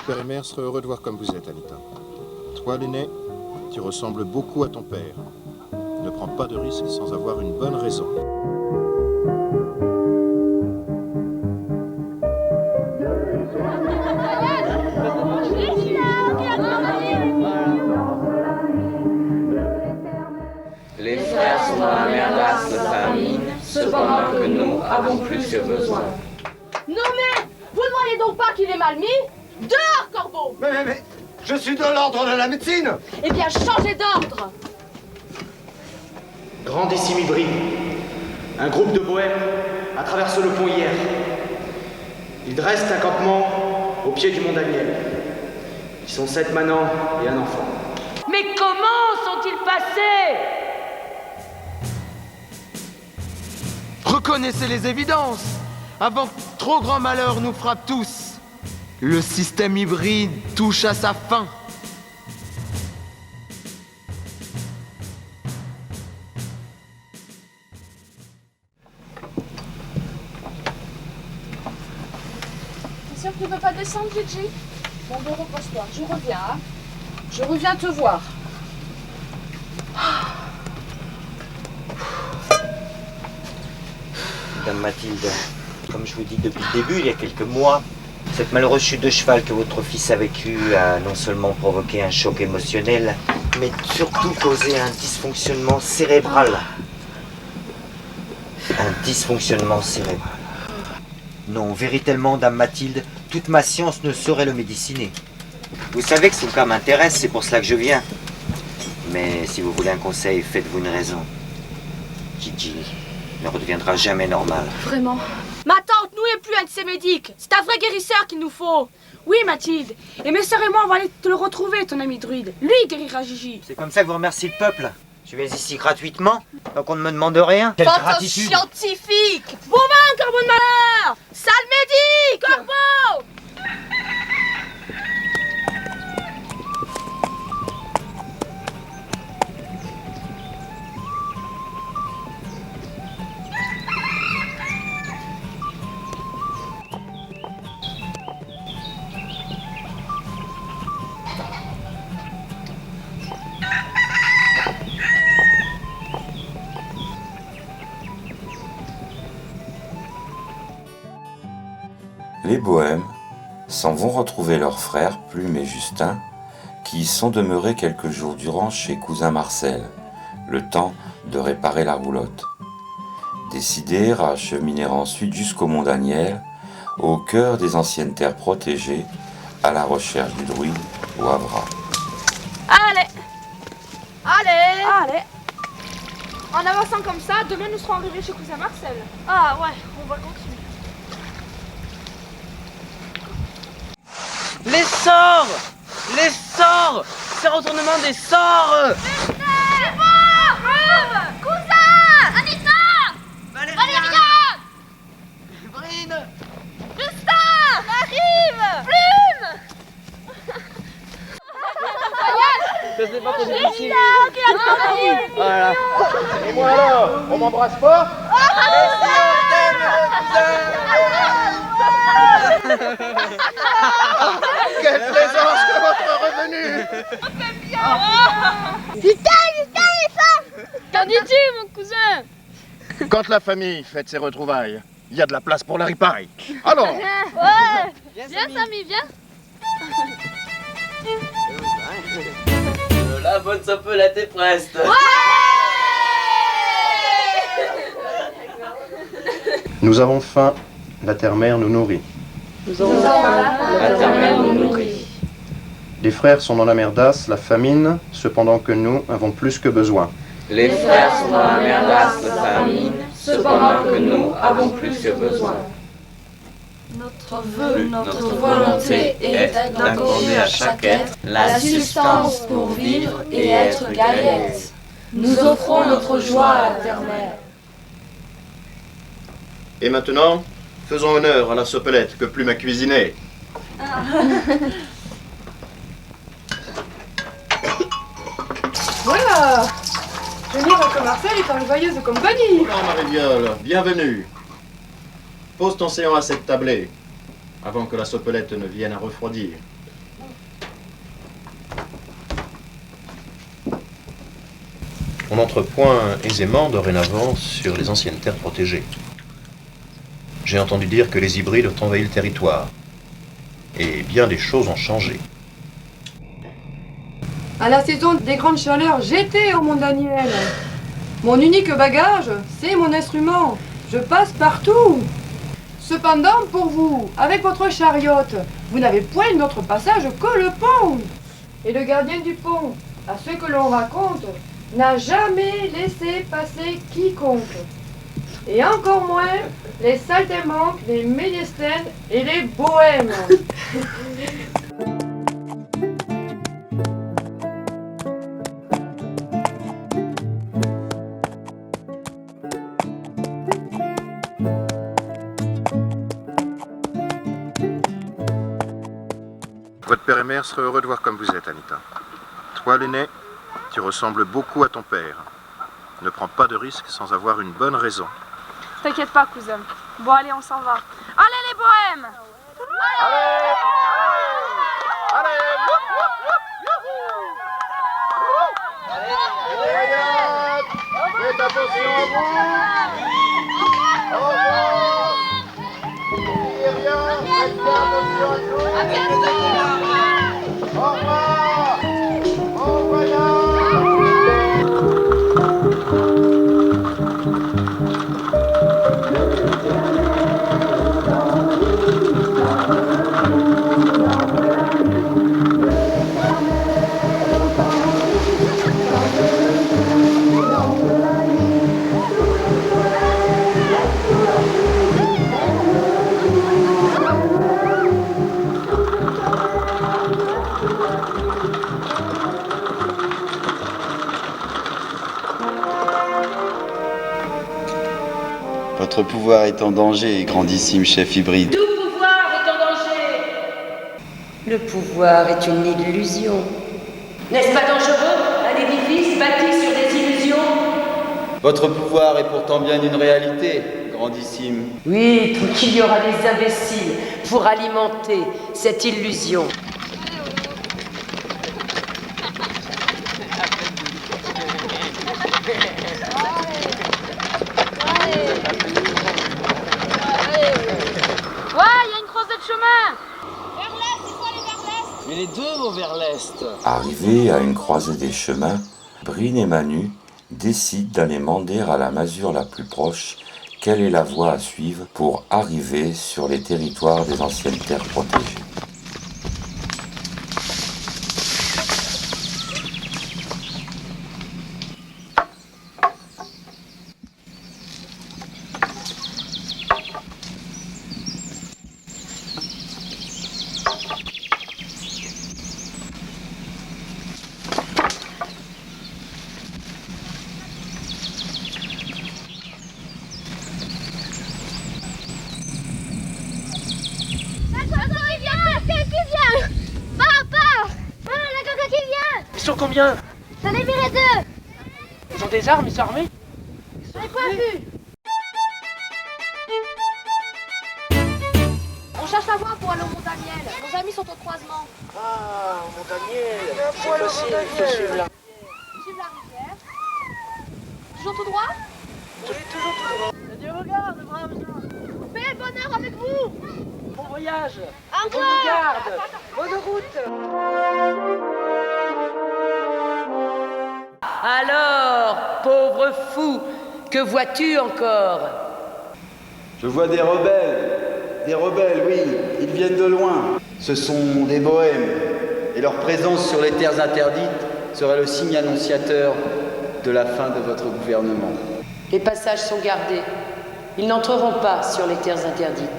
père et mère seraient heureux de voir comme vous êtes, Anita. Toi, l'aîné, tu ressembles beaucoup à ton père. Ne prends pas de risques sans avoir une bonne raison. Les frères sont dans la merdasse de famine, cependant que nous avons plus que besoin. Non mais, vous ne voyez donc pas qu'il est mal mis? Dehors, corbeau! Mais, je suis de l'ordre de la médecine! Eh bien, changez d'ordre! Grandissime hybride. Un groupe de bohèmes a traversé le pont hier. Ils dressent un campement au pied du mont Daniel. Ils sont 7 manants et un enfant. Mais comment sont-ils passés? Reconnaissez les évidences, avant que trop grand malheur nous frappe tous. Le système hybride touche à sa fin. T'es sûr que tu ne peux pas descendre, Gigi? Bon, repose-toi, je reviens, hein. Je reviens te voir. Madame Mathilde, comme je vous dis depuis le début, il y a quelques mois, cette malheureuse chute de cheval que votre fils a vécue a non seulement provoqué un choc émotionnel, mais surtout causé un dysfonctionnement cérébral. Un dysfonctionnement cérébral. Non, véritablement, Dame Mathilde, toute ma science ne saurait le médeciner. Vous savez que son cas m'intéresse, c'est pour cela que je viens. Mais si vous voulez un conseil, faites-vous une raison. Gigi ne redeviendra jamais normal. Vraiment? Ma tante, nous est plus un de ces médics. C'est un vrai guérisseur qu'il nous faut. Oui, Mathilde. Et mes sœurs et moi, on va aller te le retrouver, ton ami druide. Lui, il guérira Gigi. C'est comme ça que vous remerciez le peuple. Je viens ici gratuitement, donc on ne me demande rien. Quelle Fantoche gratitude! scientifique. Bon vent, corbeau de malheur. Sale médic, corbeau. Les bohèmes s'en vont retrouver leurs frères, Plume et Justin, qui y sont demeurés quelques jours durant chez cousin Marcel, le temps de réparer la roulotte. Décidés à cheminer ensuite jusqu'au mont Daniel, au cœur des anciennes terres protégées, à la recherche du druide au Havre. Allez. Allez. Allez. En avançant comme ça, demain nous serons arrivés chez cousin Marcel. Ah ouais, on va continuer. Les sorts! Les sorts! C'est retournement des sorts! Cousin! Anita! Valériane! Brine! Justin! Arrive! Plume! Je sais pas comment dire ici. Voilà. Voilà. Et moi alors, on m'embrasse pas? Quelle plaisance que votre revenu! Qu'en dis-tu, mon cousin? Quand la famille fête ses retrouvailles, il y a de la place pour la ripaille. Alors, Ouais! Viens, Samy, viens! La bonne sopelette est preste. nous avons faim, la terre-mère nous nourrit. La terre-mère nous nourrit. Les frères sont dans la merdasse, la famine, cependant que nous avons plus que besoin. Les frères sont dans la merdasse de famine, cependant que nous avons plus que besoin. Notre vœu, Notre volonté est d'accorder à chaque être la substance pour vivre et être gaillette. Nous offrons notre joie à la terre-mère. Et maintenant, faisons honneur à la sopelette que Plume a cuisinée. Voilà! Venir comme Marcel est en joyeuse compagnie. Non, Marie-Viole, bienvenue. Pose ton séant à cette tablée, avant que la sopelette ne vienne à refroidir. On entre point aisément dorénavant sur les anciennes terres protégées. J'ai entendu dire que les hybrides ont envahi le territoire. Et bien des choses ont changé. À la saison des grandes chaleurs, j'étais au Mont Daniel. Mon unique bagage, c'est mon instrument. Je passe partout. Cependant, pour vous, avec votre chariote, vous n'avez point d'autre passage que le pont. Et le gardien du pont, à ce que l'on raconte, n'a jamais laissé passer quiconque. Et encore moins les saltimbanques, les médestènes et les bohèmes. Votre père et mère seraient heureux de voir comme vous êtes, Anita. Toi, l'aîné, tu ressembles beaucoup à ton père. Ne prends pas de risques sans avoir une bonne raison. T'inquiète pas, cousin. Bon, allez, on s'en va. Allez, les bohèmes! Faites attention à vous. Au revoir. N'oubliez rien, faites bien attention à tous. À bientôt. Au revoir. Bon voyage. Votre pouvoir est en danger, grandissime chef hybride. Tout pouvoir est en danger. Le pouvoir est une illusion. N'est-ce pas dangereux, un édifice bâti sur des illusions? Votre pouvoir est pourtant bien une réalité, grandissime. Oui, tant qu'il y aura des imbéciles pour alimenter cette illusion. Mais les deux vont vers l'est. Arrivés à une croisée des chemins, Brine et Manu décident d'aller mander à la masure la plus proche quelle est la voie à suivre pour arriver sur les territoires des anciennes terres protégées. Ils sont combien? J'en ai viré deux. Ils ont des armes, ils sont armés? J'en ai pas vu. On cherche la voie pour aller au Mont Daniel. Nos amis sont au croisement. Ah, Mont Daniel. C'est facile, il faut suivre là. Suivre la rivière. Toujours tout droit? Oui, toujours tout droit. Dieu regarde, braves gens. Paix et bonheur avec vous. Bon voyage. Au Bon revoir. garde. Bonne route. Alors, pauvre fou, que vois-tu encore? Je vois des rebelles. Des rebelles, oui, ils viennent de loin. Ce sont des bohèmes. Et leur présence sur les terres interdites serait le signe annonciateur de la fin de votre gouvernement. Les passages sont gardés. Ils n'entreront pas sur les terres interdites.